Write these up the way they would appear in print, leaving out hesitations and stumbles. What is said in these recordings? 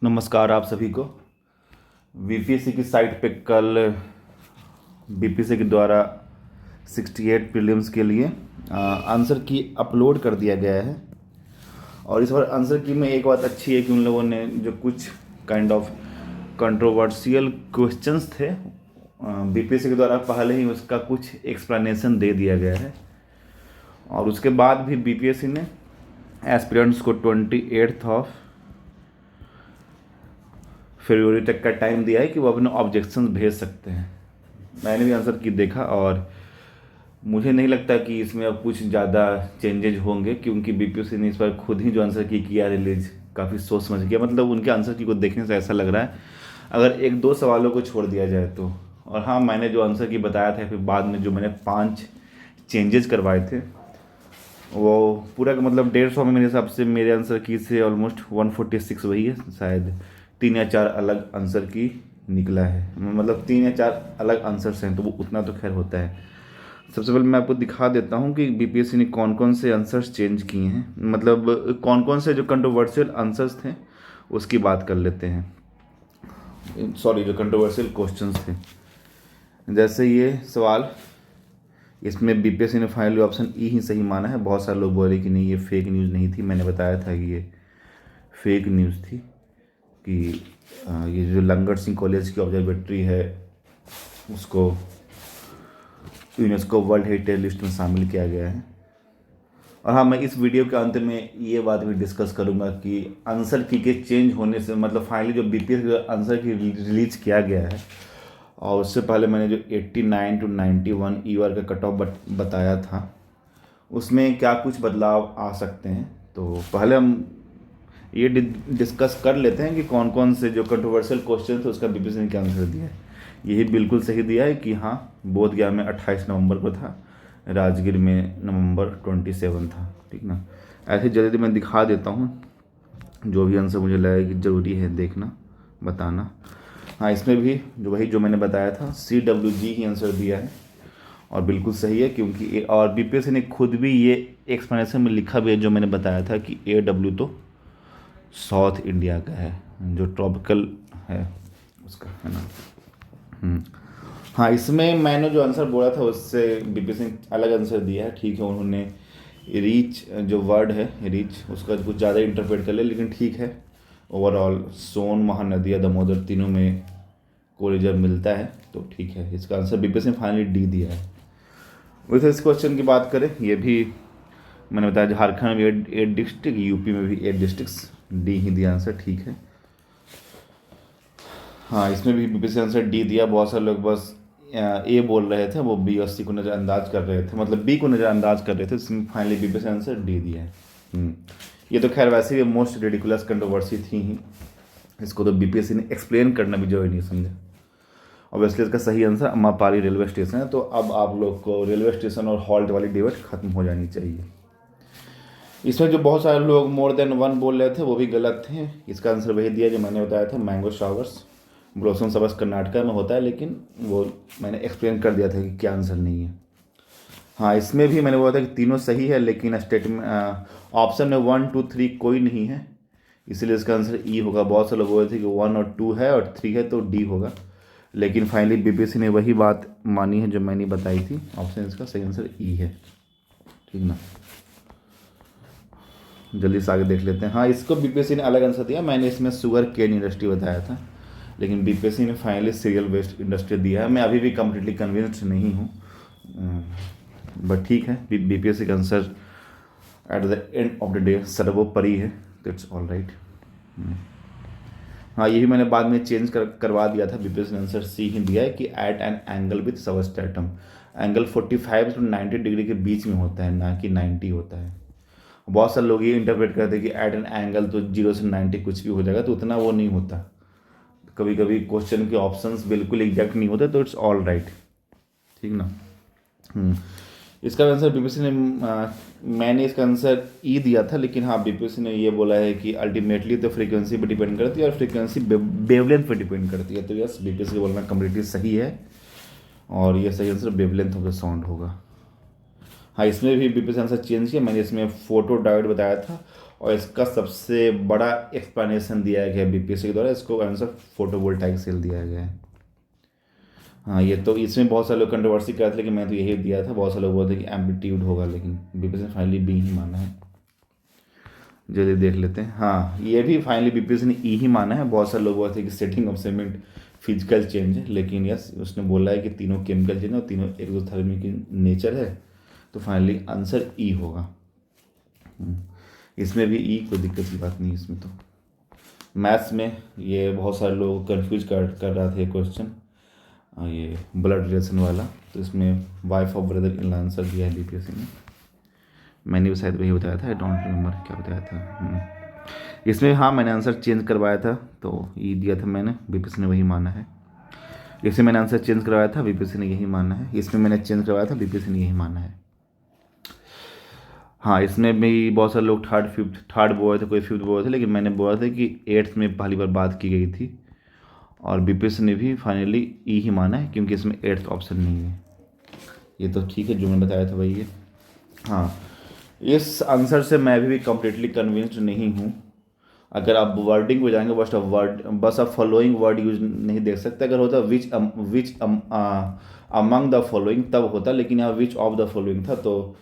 नमस्कार आप सभी को। बीपीएससी की साइट पे कल बीपीएससी के द्वारा 68 प्रीलिम्स के लिए आंसर की अपलोड कर दिया गया है। और इस बार आंसर की में एक बात अच्छी है कि उन लोगों ने जो कुछ काइंड ऑफ कंट्रोवर्शियल क्वेश्चंस थे बीपीएससी के द्वारा पहले ही उसका कुछ एक्सप्लेनेशन दे दिया गया है। और उसके बाद भी बीपीएससी ने एस्पिरेंट्स को 28 फरवरी तक का टाइम दिया है कि वो अपने ऑब्जेक्शंस भेज सकते हैं। मैंने भी आंसर की देखा और मुझे नहीं लगता कि इसमें अब कुछ ज़्यादा चेंजेज होंगे, क्योंकि बीपीएससी ने इस बार खुद ही जो आंसर की किया रिलीज काफ़ी सोच समझ किया। मतलब उनके आंसर की को देखने से ऐसा लग रहा है अगर एक दो सवालों को छोड़ दिया जाए तो। और हाँ, मैंने जो आंसर की बताया था फिर बाद में जो मैंने 5 चेंजेस करवाए थे वो पूरा का मतलब 150 में मेरे हिसाब से मेरे आंसर की से ऑलमोस्ट 146 वही है, शायद 3 या 4 अलग आंसर की निकला है। मतलब 3 या 4 अलग आंसर्स हैं तो वो उतना तो खैर होता है। सबसे पहले मैं आपको दिखा देता हूँ कि बीपीएससी ने कौन कौन से आंसर्स चेंज किए हैं, मतलब कौन कौन से जो कंट्रोवर्शियल आंसर्स थे उसकी बात कर लेते हैं। सॉरी, जो कंट्रोवर्शियल क्वेश्चंस थे। जैसे ये सवाल, इसमें बीपीएससी ने फाइनली ऑप्शन ई ही सही माना है। बहुत सारे लोग बोले कि नहीं ये फेक न्यूज़ नहीं थी, मैंने बताया था कि ये फेक न्यूज़ थी कि ये जो लंगर सिंह कॉलेज की ऑब्जर्वेटरी है उसको यूनेस्को वर्ल्ड हेरिटेज लिस्ट में शामिल किया गया है। और हाँ, मैं इस वीडियो के अंत में ये बात भी डिस्कस करूँगा कि आंसर की के चेंज होने से मतलब फाइनली जो बीपीएससी का आंसर की रिलीज किया गया है और उससे पहले मैंने जो 89 to 91 ईआर का कट ऑफ बताया था उसमें क्या कुछ बदलाव आ सकते हैं। तो पहले हम ये डिस्कस कर लेते हैं कि कौन कौन से जो कंट्रोवर्शियल क्वेश्चन थे उसका बीपीएससी ने क्या आंसर दिया है। यही बिल्कुल सही दिया है कि हाँ, बोधगया में 28 नवंबर को था, राजगीर में नवंबर 27 था। ठीक ना, ऐसे जल्दी मैं दिखा देता हूँ जो भी आंसर मुझे लगा कि ज़रूरी है देखना बताना। हाँ, इसमें भी जो मैंने बताया था CWG ही आंसर दिया है और बिल्कुल सही है, क्योंकि और बीपीएससी ने खुद भी ये एक्सप्लेनेशन में लिखा भी है जो मैंने बताया था कि AW तो साउथ इंडिया का है, जो ट्रॉपिकल है उसका, है ना। हाँ, इसमें मैंने जो आंसर बोला था उससे बीपीएससी ने अलग आंसर दिया है। ठीक है, उन्होंने रीच जो वर्ड है रीच उसका कुछ ज़्यादा इंटरप्रेट कर लिया, लेकिन ठीक है। ओवरऑल सोन महानदी दामोदर तीनों में कोरिजर मिलता है तो ठीक है। इसका आंसर बीपीएससी ने फाइनली डी दिया है। वैसे इस क्वेश्चन की बात करें, ये भी मैंने बताया झारखंड में 8 डिस्ट्रिक्ट, यूपी में भी 8 डिस्ट्रिक्ट, डी ही दिया आंसर। ठीक है। हाँ, इसमें भी बीपीएससी आंसर डी दिया। बहुत सारे लोग बस ए बोल रहे थे, वो बी और सी को नज़रअंदाज कर रहे थे, मतलब बी को नज़रअंदाज कर रहे थे। इसमें फाइनली बीपीएससी आंसर डी दिया है। ये तो खैर वैसे भी मोस्ट रेडिकुलस कंट्रोवर्सी थी ही, इसको तो बीपीएससी ने एक्सप्लेन करना भी जरूरी नहीं समझा। ऑब्वियसली इसका सही आंसर अम्मापाली रेलवे स्टेशन है। तो अब आप लोग को रेलवे स्टेशन और हॉल्ट वाली डिबेट खत्म हो जानी चाहिए। इसमें जो बहुत सारे लोग मोर देन वन बोल रहे थे वो भी गलत थे। इसका आंसर वही दिया जो मैंने बताया था, मैंगो शावर्स ब्लॉसम सबस कर्नाटका में होता है, लेकिन वो मैंने एक्सप्लेन कर दिया था कि क्या आंसर नहीं है। हाँ, इसमें भी मैंने बोला था कि तीनों सही है, लेकिन स्टेटमेंट ऑप्शन में 1 2 3 कोई नहीं है, इसलिए इसका आंसर ई होगा। बहुत से लोग बोल रहे थे कि 1 और 2 है और 3 है तो डी होगा, लेकिन फाइनली बीपीएससी ने वही बात मानी है जो मैंने बताई थी। ऑप्शन इसका सही आंसर ई है। ठीक ना, जल्दी से आगे देख लेते हैं। हाँ, इसको बीपीएससी ने अलग आंसर दिया। मैंने इसमें शुगर केन इंडस्ट्री बताया था, लेकिन बीपीएससी ने फाइनली सीरियल बेस्ड इंडस्ट्री दिया है। मैं अभी भी कम्प्लीटली कन्विंस्ड नहीं हूँ, बट ठीक है। बीपीएससी का answer at the end of the day सर्वोपरि है, तो इट्स ऑल राइट। हाँ, यही मैंने बाद में चेंज करवा दिया था। बीपीएससी ने आंसर सी ही दिया है कि at an angle with substratum. Angle 45 to 90 degree के बीच में होता है, ना कि 90 होता है। बहुत सारे लोग ये इंटरप्रेट करते हैं कि एट एन एंगल तो 0 से 90 कुछ भी हो जाएगा, तो उतना वो नहीं होता। कभी कभी क्वेश्चन के ऑप्शंस बिल्कुल एग्जैक्ट नहीं होते, तो इट्स ऑल राइट। ठीक ना। इसका आंसर बीपीएससी ने मैंने इसका आंसर ई दिया था, लेकिन हाँ, बीपीएससी ने ये बोला है कि अल्टीमेटली तो फ्रीक्वेंसी पे डिपेंड करती है और फ्रीक्वेंसी वेवलेंथ पे डिपेंड करती है। तो यस, बीपीएससी का बोलना कम्प्लीटली सही है और ये सही answer wavelength of the sound होगा। हाँ, इसमें भी बीपीएससी आंसर चेंज किया। मैंने इसमें फोटो डायोड बताया था और इसका सबसे बड़ा एक्सप्लेनेशन दिया गया है बीपीएससी के द्वारा, इसको आंसर फोटोवोल्टाइक सेल दिया गया है। हाँ, ये तो इसमें बहुत सारे लोग कंट्रोवर्सी कर रहे थे, लेकिन मैं तो यही दिया था। बहुत सारे लोग बोलते कि एम्पलीट्यूड होगा, लेकिन बीपीएससी ने फाइनली बी ही माना है। जल्दी देख लेते हैं। हाँ, ये भी फाइनली बीपीएससी ने ई ही माना है। बहुत सारे लोग बोलते हैं कि setting of cement physical change है, लेकिन यस, उसने बोला है कि तीनों केमिकल चेंज है और तीनों एक्सोथर्मी की नेचर है, तो फाइनली आंसर ई होगा। इसमें भी ई कोई दिक्कत की बात नहीं है। इसमें तो मैथ्स में ये बहुत सारे लोग कंफ्यूज कर रहा था ये क्वेश्चन, ये ब्लड रिलेशन वाला, तो इसमें wife of brother in answer दिया है बीपीएससी ने। मैंने भी शायद वही बताया था, आई डोंट रिमेम्बर क्या बताया था। इसमें हाँ, मैंने आंसर चेंज करवाया था, तो ई दिया था मैंने, बीपीएससी ने वही माना है। इसमें मैंने आंसर चेंज करवाया था, बीपीएससी ने यही माना है। इसमें मैंने चेंज करवाया था, बीपीएससी ने यही माना है। हाँ, इसमें भी बहुत सारे लोग थर्ड बोले थे, कोई फिफ्थ बोले थे, लेकिन मैंने बोला था कि 8th में पहली बार बात की गई थी, और बीपीएससी ने भी फाइनली ई ही माना है, क्योंकि इसमें 8th ऑप्शन नहीं है। ये तो ठीक है, जो मैंने बताया था वही है। हाँ, इस आंसर से मैं भी कम्प्लीटली कन्विंस्ड नहीं हूँ। अगर आप वर्डिंग को जाएंगे, बस आप फॉलोइंग वर्ड यूज नहीं देख सकते। अगर होता विच अमंग द फॉलोइंग तब होता, लेकिन यहाँ विच ऑफ द फॉलोइंग था, तो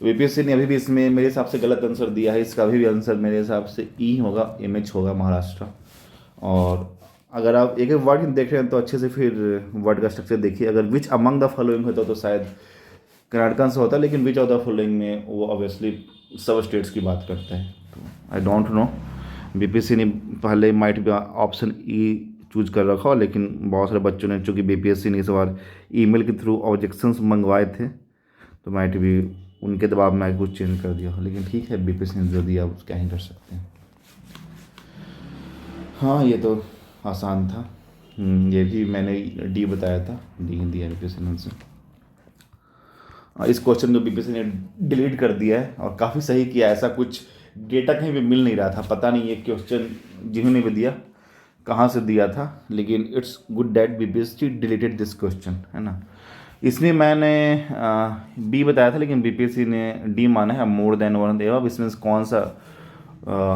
बीपीएससी ने अभी भी इसमें मेरे हिसाब से गलत आंसर दिया है। इसका अभी भी आंसर मेरे हिसाब से ई होगा, एमएच होगा, महाराष्ट्र। और अगर आप एक एक वर्ड देख रहे हैं तो अच्छे से फिर वर्ड का स्ट्रक्चर देखिए। अगर विच अमंग द फॉलोइंग होता तो शायद कर्नाटक आंसर होता, लेकिन विच ऑफ द फॉलोइंग में वो ऑब्वियसली सब स्टेट्स की बात करता है। तो आई डोंट नो, बीपीएससी ने पहले माइट भी ऑप्शन ई चूज कर रखा हो, लेकिन बहुत सारे बच्चों ने, चूँकि बीपीएससी ने इस बार ईमेल के थ्रू ऑब्जेक्शंस मंगवाए थे, तो माइट भी उनके दबाव में कुछ चेंज कर दिया हो। लेकिन ठीक है, बीपीएससी ने जो दिया आप क्या ही कर सकते हैं। हाँ, ये तो आसान था। ये भी मैंने डी बताया था, डी हिंदी है बीपीएससी ने आंसर। इस क्वेश्चन को बीपीएससी ने डिलीट कर दिया है, और काफ़ी सही किया। ऐसा कुछ डेटा कहीं भी मिल नहीं रहा था, पता नहीं ये क्वेश्चन जिन्होंने भी दिया कहाँ से दिया था, लेकिन it's good that BPSC deleted this question, है ना। इसमें मैंने बी बताया था, लेकिन बीपीएससी ने डी माना है, मोर देन वन। अब इसमें कौन सा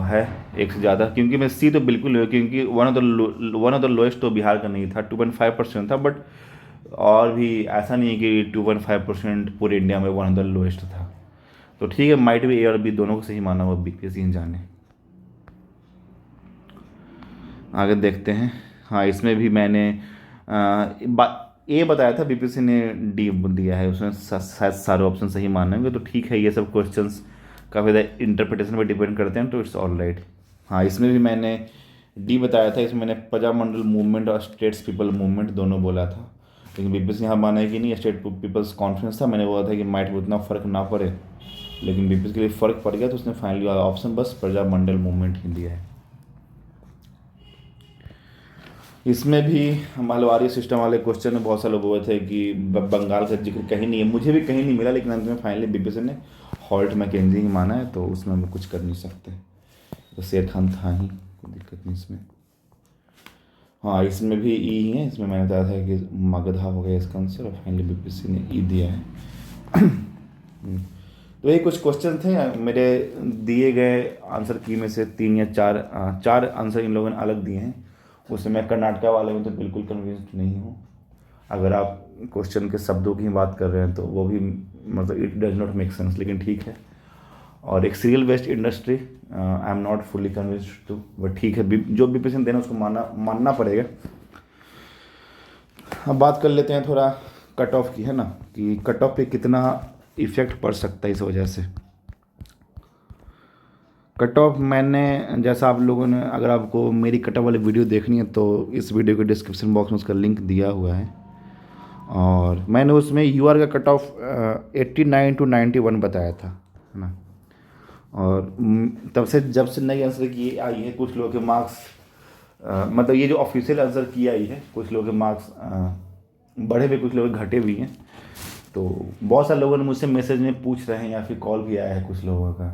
है एक से ज़्यादा, क्योंकि मैं सी तो बिल्कुल नहीं, क्योंकि वन ऑफ द लोएस्ट तो बिहार का नहीं था, 2.5% था। बट और भी ऐसा नहीं है कि 2.5% पूरे इंडिया में वन ऑफ द लोएस्ट था। तो ठीक है, माइट भी ए और बी दोनों को सही माना हुआ, बीपीएससी जाने। आगे देखते हैं। हाँ, इसमें भी मैंने ए बताया था, बीपीएससी ने डी दिया है, उसमें शायद सारे ऑप्शन सही माने होंगे। तो ठीक है, ये सब क्वेश्चंस काफ़ी ज़्यादा इंटरप्रिटेशन पर डिपेंड करते हैं, तो इट्स ऑल राइट। हाँ, इसमें भी मैंने डी बताया था। इसमें मैंने प्रजामंडल मूवमेंट और स्टेट्स पीपल मूवमेंट दोनों बोला था, लेकिन बीपीएससी यहाँ माना है कि नहीं, स्टेट पीपल्स कॉन्फ्रेंस था। मैंने बोला था कि माइट में उतना फ़र्क ना पड़े, लेकिन बीपीएससी के लिए फ़र्क पड़ गया, तो उसने फाइनली ऑप्शन बस प्रजामंडल मूवमेंट ही दिया है। इसमें भी मालवाड़ी सिस्टम वाले क्वेश्चन में बहुत सारे लोग हुए थे कि बंगाल का जिक्र कहीं नहीं है, मुझे भी कहीं नहीं मिला, लेकिन अंत में फाइनली बीपीएससी ने हॉल्ट मैकेंजी ही माना है, तो उसमें हम कुछ कर नहीं सकते। तो शेर खान था ही, कोई दिक्कत नहीं इसमें। हाँ, इसमें भी ई ही है। इसमें मैंने बताया था कि मगधा हो गया इसका आंसर, और फाइनली बीपीएससी ने ई दिया है। तो ये कुछ क्वेश्चन थे मेरे दिए गए आंसर की में से 3 या 4 आंसर इन लोगों ने अलग दिए हैं। उसमें मैं कर्नाटका वाले में तो बिल्कुल कन्विंस्ड नहीं हूँ। अगर आप क्वेश्चन के शब्दों की बात कर रहे हैं तो वो भी मतलब it does not make sense, लेकिन ठीक है। और एक cereal based industry, I am not fully convinced too, but ठीक है, जो बीपीएससी देना उसको मानना पड़ेगा। अब बात कर लेते हैं थोड़ा कट ऑफ की, है ना, कि कट ऑफ पे कितना इफेक्ट पड़ सकता है इस वजह से। कट ऑफ मैंने, जैसा आप लोगों ने, अगर आपको मेरी कट ऑफ वाली वीडियो देखनी है तो इस वीडियो के डिस्क्रिप्शन बॉक्स में उसका लिंक दिया हुआ है, और मैंने उसमें यूआर का कट ऑफ 89 to 91 बताया था, है ना। और तब से जब से नई आंसर की आई है, कुछ लोगों के मार्क्स मतलब ये जो ऑफिशियल आंसर की आई है, कुछ लोगों के मार्क्स बढ़े हुए, कुछ लोग घटे हुए हैं। तो बहुत सारे लोगों ने मुझसे मैसेज में पूछ रहे हैं, या फिर कॉल भी आया है कुछ लोगों का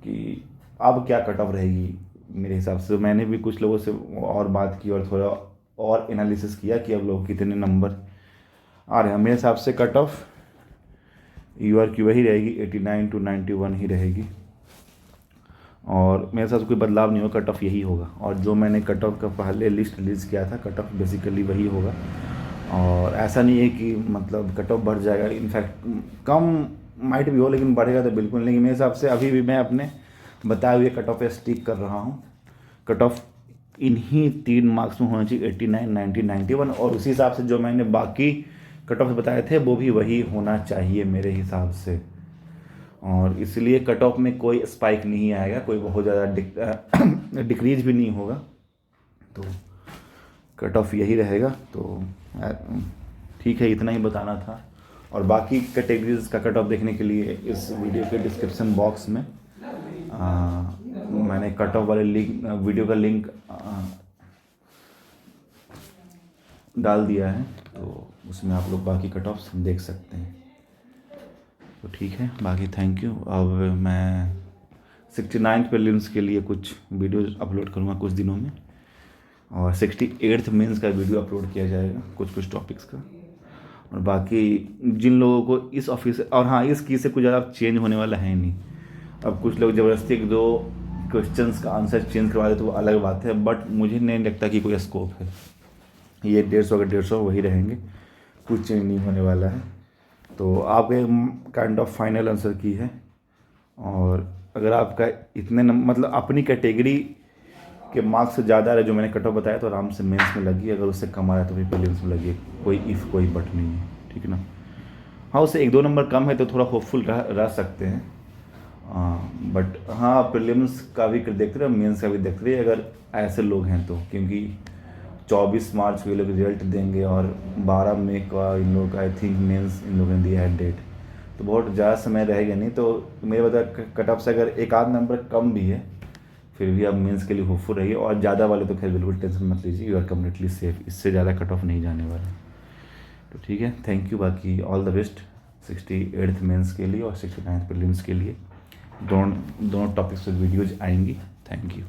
कि अब क्या कट ऑफ रहेगी मेरे हिसाब से। मैंने भी कुछ लोगों से और बात की और थोड़ा और एनालिसिस किया कि अब लोग कितने नंबर आ रहे हैं। मेरे हिसाब से कट ऑफ यूआर की वही रहेगी, 89 to 91 ही रहेगी। और मेरे साथ कोई बदलाव नहीं होगा, कट ऑफ यही होगा। और जो मैंने कट ऑफ का पहले लिस्ट रिलीज़ किया था, कट ऑफ बेसिकली वही होगा। और ऐसा नहीं है कि मतलब कट ऑफ बढ़ जाएगा, इनफैक्ट कम माइट भी हो, लेकिन बढ़ेगा तो बिल्कुल नहीं। मेरे हिसाब से अभी भी मैं अपने बताए हुए कट ऑफ पे स्टिक कर रहा हूँ। कट ऑफ इन्हीं 3 मार्क्स में होना चाहिए, 89, 90, 91। और उसी हिसाब से जो मैंने बाकी कट ऑफ बताए थे वो भी वही होना चाहिए मेरे हिसाब से। और इसलिए कट ऑफ में कोई स्पाइक नहीं आएगा, कोई बहुत ज़्यादा डिक्रीज भी नहीं होगा, तो कट ऑफ यही रहेगा। तो ठीक है, इतना ही बताना था। और बाकी कैटेगरीज का कट ऑफ देखने के लिए इस वीडियो के डिस्क्रिप्शन बॉक्स में मैंने कट ऑफ वाले लिंक वीडियो का लिंक डाल दिया है, तो उसमें आप लोग बाकी कट ऑफ्स देख सकते हैं। तो ठीक है, बाकी थैंक यू। अब मैं 69th प्रीलिम्स के लिए कुछ वीडियोज़ अपलोड करूँगा कुछ दिनों में, और 68th मेंस का वीडियो अपलोड किया जाएगा कुछ टॉपिक्स का। और बाकी जिन लोगों को इस ऑफिस, और हाँ, इस की से कुछ ज़्यादा चेंज होने वाला है नहीं। अब कुछ लोग ज़बरदस्ती 1-2 क्वेश्चंस का आंसर चेंज करवा दे तो वो अलग बात है, बट मुझे नहीं लगता कि कोई स्कोप है। ये 150 का 150 वही रहेंगे, कुछ चेंज नहीं होने वाला है। तो आपके काइंड ऑफ फाइनल आंसर की है। और अगर आपका इतने मतलब अपनी कैटेगरी के मार्क्स से ज़्यादा है जो मैंने कट ऑफ बताया, तो आराम से मेंस में लगी। अगर उससे कम आ रहा है तो फिर प्रीलिम्स में लगी, कोई इफ़ कोई बट नहीं है, ठीक है ना। हाँ, उससे 1-2 नंबर कम है तो थोड़ा होपफुल रह सकते हैं, बट हाँ, प्रीलिम्स का भी देखते रहे, मेंस का भी देखते रहिए अगर ऐसे लोग हैं तो। क्योंकि 24 मार्च को ये लोग रिजल्ट देंगे और 12 मई का इन लोगों का आई थिंक मेंस इन लोगों ने दिया है डेट, तो बहुत ज़्यादा समय रहेगा नहीं। तो मेरे बता कट ऑफ से अगर 1-8 नंबर कम भी है, फिर भी आप मेंस के लिए होपफुल रहिए। और ज़्यादा वाले तो खैर बिल्कुल टेंशन मत लीजिए, यू आर कम्प्लीटली सेफ, इससे ज़्यादा कट ऑफ नहीं जाने वाला। तो ठीक है, थैंक यू। बाकी all the best 68th mains के लिए और 69th प्रीलिम्स के लिए। दोनों टॉपिक्स पर वीडियोज आएंगी। Thank you.